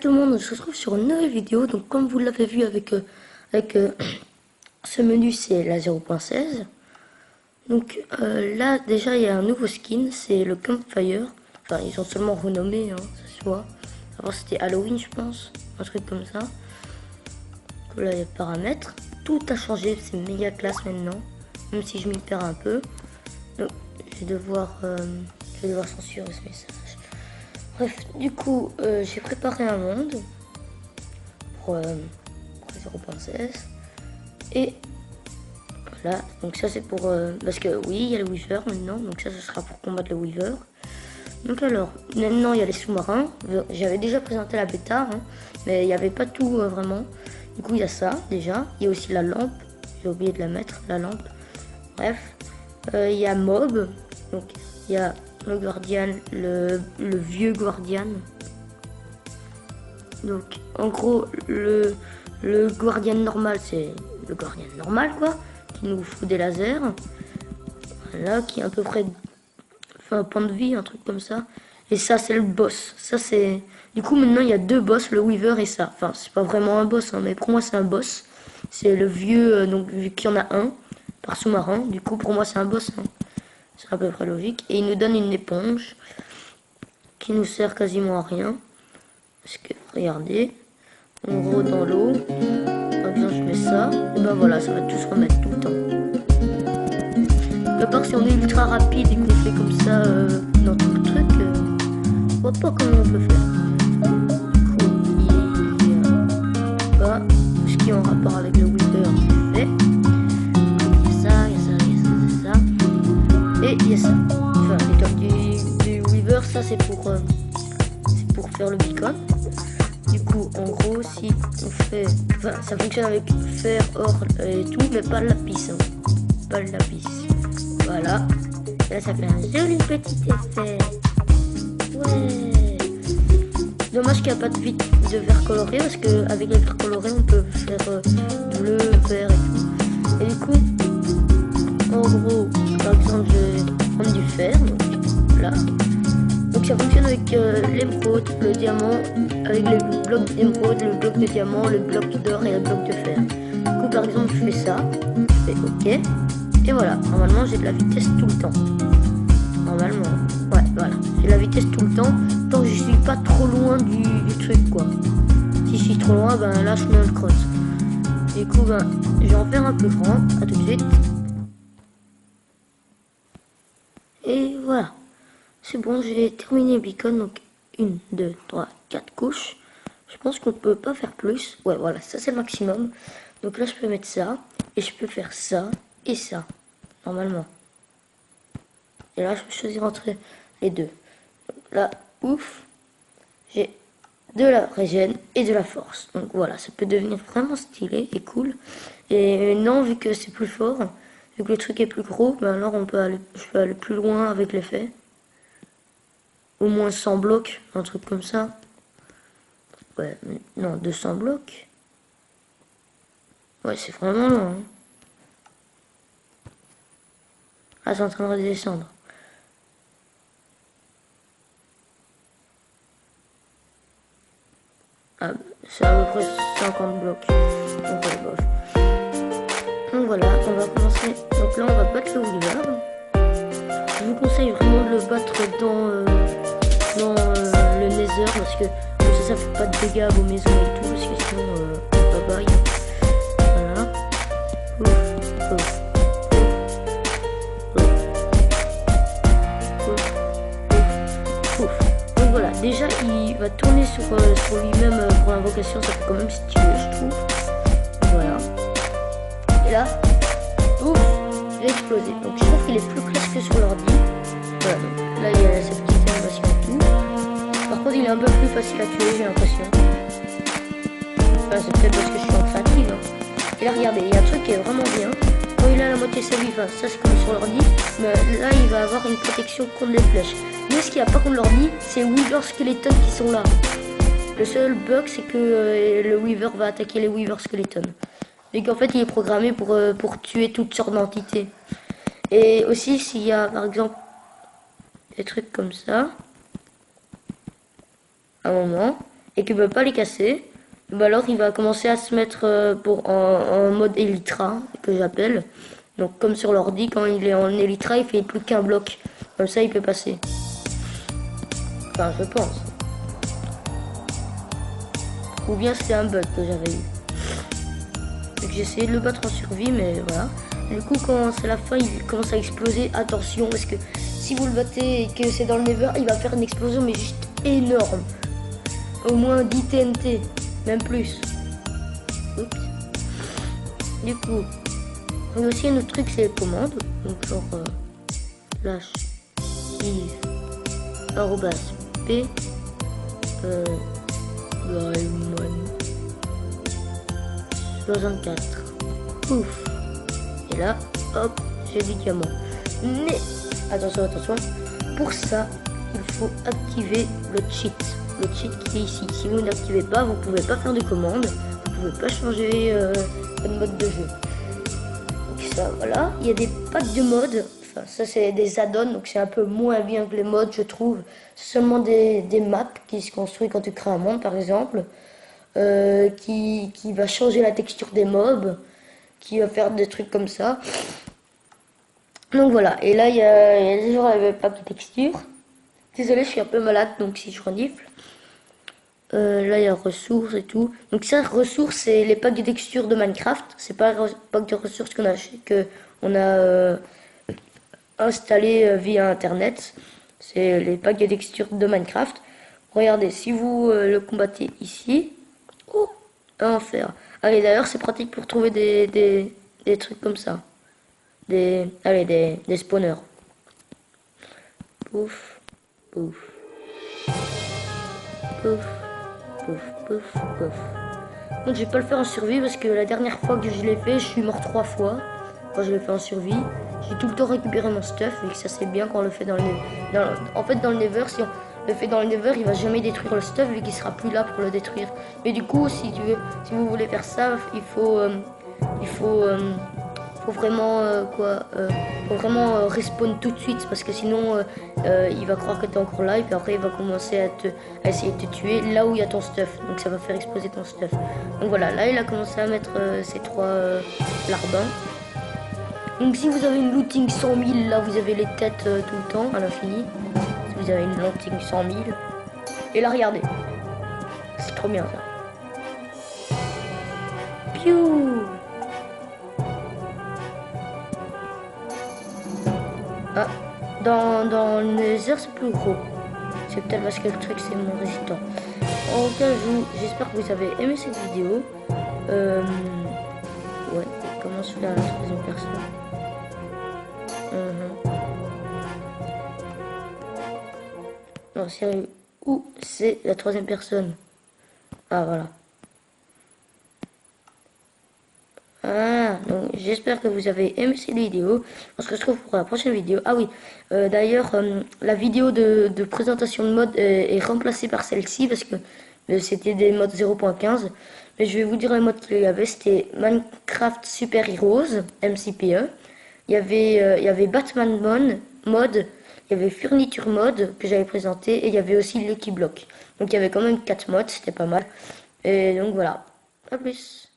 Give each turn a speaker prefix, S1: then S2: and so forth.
S1: tout le monde, on se retrouve sur une nouvelle vidéo. Donc comme vous l'avez vu avec ce menu, c'est la 0.16. Donc là déjà il y a un nouveau skin, c'est le Campfire. Enfin ils ont seulement renommé, hein, ça se voit. Avant c'était Halloween je pense, un truc comme ça. Donc, là il y a paramètres, tout a changé, c'est méga classe maintenant. Même si je m'y perds un peu. Donc je vais devoir censurer ce message. Bref, du coup, j'ai préparé un monde pour 0.16 et voilà, donc ça c'est pour parce que oui, il y a le Weaver maintenant, donc ça ce sera pour combattre le Weaver. Donc alors, maintenant il y a les sous-marins, j'avais déjà présenté la bêta, hein, mais il n'y avait pas tout vraiment. Du coup il y a ça déjà, il y a aussi la lampe, j'ai oublié de la mettre, la lampe. Bref, il y a Mob, donc il y a le Guardian, le vieux Guardian. Donc en gros le Guardian normal c'est le Guardian normal quoi, qui nous fout des lasers. Voilà, qui est à peu près un point de vie, un truc comme ça. Et ça c'est le boss. Ça c'est. Du coup maintenant il y a deux boss, le Weaver et ça. Enfin c'est pas vraiment un boss, hein, mais pour moi c'est un boss. C'est le vieux, donc vu qu'il y en a un par sous-marin, du coup pour moi c'est un boss. Hein. C'est à peu près logique. Et il nous donne une éponge qui nous sert quasiment à rien. Parce que, regardez, en gros dans l'eau, par exemple je mets ça, et ben voilà, ça va tout se remettre tout le temps. À part si on est ultra rapide et qu'on fait comme ça dans tout le truc, je vois pas comment on peut faire. Du coup, il y a pas ce qui est en rapport avec le Weaver, c'est fait. Il y a ça, il y a ça, il y a ça, il y a ça. Et il y a ça. Enfin, les tops du Weaver, ça c'est pour faire le beacon. Du coup, en gros, si on fait... Enfin, ça fonctionne avec fer, or et tout, mais pas le lapis. Hein. Pas le lapis. Voilà. Et là, ça fait un joli petit effet. Ouais. Dommage qu'il n'y a pas de vert coloré, parce qu'avec les verts colorés, on peut faire bleu, vert et tout. Et du coup, en gros, par exemple, je vais prendre du fer. Donc, là. Donc ça fonctionne avec l'émeraude, le diamant, avec les blocs d'émeraude, le bloc de diamant, le bloc d'or et le bloc de fer. Du coup par exemple je fais ça, je fais OK, et voilà, normalement j'ai de la vitesse tout le temps. Normalement, ouais voilà, j'ai de la vitesse tout le temps, tant que je suis pas trop loin du truc quoi. Si je suis trop loin, ben là je mets un cross. Du coup ben, je vais en faire un peu grand, à tout de suite. Et voilà. C'est bon, j'ai terminé le beacon, donc 1, 2, 3, 4 couches. Je pense qu'on peut pas faire plus. Ouais, voilà, ça c'est le maximum. Donc là, je peux mettre ça, et je peux faire ça, et ça, normalement. Et là, je peux choisir entre les deux. Donc là, ouf, j'ai de la régène et de la force. Donc voilà, ça peut devenir vraiment stylé et cool. Et non, vu que c'est plus fort, vu que le truc est plus gros, ben alors je peux aller plus loin avec l'effet. Au moins 100 blocs, un truc comme ça. Ouais, non, 200 blocs. Ouais, c'est vraiment long. Hein. Ah, c'est en train de redescendre. Ah, c'est à peu près 50 blocs. Donc, ouais, bof. Donc voilà, on va commencer. Donc là, on va battre le Weaver. Je vous conseille vraiment de le battre dans le Nether parce que ça fait pas de dégâts à vos maisons et tout parce que sinon bye bye. Voilà. Ouf, ouf, ouf, ouf. Donc voilà, déjà il va tourner sur lui-même pour l'invocation, ça fait quand même stylé je trouve. Voilà. Et là, ouf, il a explosé. Donc je trouve qu'il est plus classe que sur l'ordi. Voilà, donc là il y a cette petite animation et tout. Par contre, il est un peu plus facile à tuer, j'ai l'impression. Enfin, c'est peut-être parce que je suis en créative. Hein. Et là, regardez, il y a un truc qui est vraiment bien. Quand il a la moitié de sa vie, enfin, ça c'est comme sur l'ordi, mais là, il va avoir une protection contre les flèches. Mais ce qu'il n'y a pas contre l'ordi, c'est Weaver Skeleton qui sont là. Le seul bug, c'est que le Weaver va attaquer les Weaver Skeleton. Et qu'en fait, il est programmé pour tuer toutes sortes d'entités. Et aussi, s'il y a, par exemple, des trucs comme ça, à un moment, et qu'il ne peut pas les casser, bah alors il va commencer à se mettre en mode Elytra, que j'appelle. Donc comme sur l'ordi, quand il est en Elytra, il fait plus qu'un bloc. Comme ça, il peut passer. Enfin, je pense. Ou bien c'est un bug que j'avais eu. Donc j'ai essayé de le battre en survie, mais voilà. Du coup, quand c'est la fin, il commence à exploser. Attention, parce que si vous le battez et que c'est dans le Nether, il va faire une explosion, mais juste énorme. Au moins 10 TNT, même plus. Oups. Du coup, il y a aussi un autre truc, c'est les commandes. Donc genre slash if arrobas p Diamond 64. Ouf. Et là, hop, j'ai du diamant. Mais attention, attention. Pour ça, il faut activer le cheat. Le cheat qui est ici. Si vous n'activez pas, vous ne pouvez pas faire de commandes. Vous ne pouvez pas changer de mode de jeu. Donc ça, voilà. Il y a des packs de modes. Enfin, ça, c'est des add-ons. Donc c'est un peu moins bien que les modes, je trouve. C'est seulement des maps qui se construisent quand tu crées un monde, par exemple. Qui va changer la texture des mobs. Qui va faire des trucs comme ça. Donc voilà, et là il y a toujours les packs de texture. Désolé, je suis un peu malade, donc si je renifle. Là il y a ressources et tout. Donc ça, ressources, c'est les packs de texture de Minecraft. C'est pas les packs de ressources qu'on a installé via internet. C'est les packs de texture de Minecraft. Regardez, si vous le combattez ici. Oh, un enfer. Allez, d'ailleurs, c'est pratique pour trouver des trucs comme ça. Des spawners. Pouf, pouf. Pouf, pouf, pouf, pouf. Donc je vais pas le faire en survie parce que la dernière fois que je l'ai fait, je suis mort 3 fois. Quand je l'ai fait en survie, j'ai tout le temps récupéré mon stuff et que ça c'est bien quand on le fait dans le Nether. En fait, dans le Nether, si on le fait dans le Nether, il va jamais détruire le stuff vu qu'il sera plus là pour le détruire. Mais du coup, si vous voulez faire ça, il faut vraiment faut vraiment respawn tout de suite parce que sinon il va croire que tu es encore là et puis après il va commencer à essayer de te tuer là où il y a ton stuff, donc ça va faire exploser ton stuff. Donc voilà, là il a commencé à mettre ces 3 larbins. Donc si vous avez une looting 100 000, là vous avez les têtes tout le temps à l'infini. Si vous avez une looting 100 000, et là regardez, c'est trop bien ça. Piou. Ah, dans le Nether c'est plus gros. C'est peut-être parce que le truc c'est moins résistant. En tout cas, j'espère que vous avez aimé cette vidéo. Ouais, comment se faire la troisième personne. Non, sérieux, où c'est la troisième personne? Ah, voilà. Ah, donc j'espère que vous avez aimé cette vidéo. On se retrouve pour la prochaine vidéo. Ah oui, d'ailleurs, la vidéo de présentation de mode est remplacée par celle-ci parce que c'était des modes 0.15. Mais je vais vous dire les modes qu'il y avait. C'était Minecraft Super Heroes, MCPE. Il y avait Batman mode, il y avait Furniture mode que j'avais présenté et il y avait aussi Lucky Block. Donc il y avait quand même 4 modes, c'était pas mal. Et donc voilà, à plus.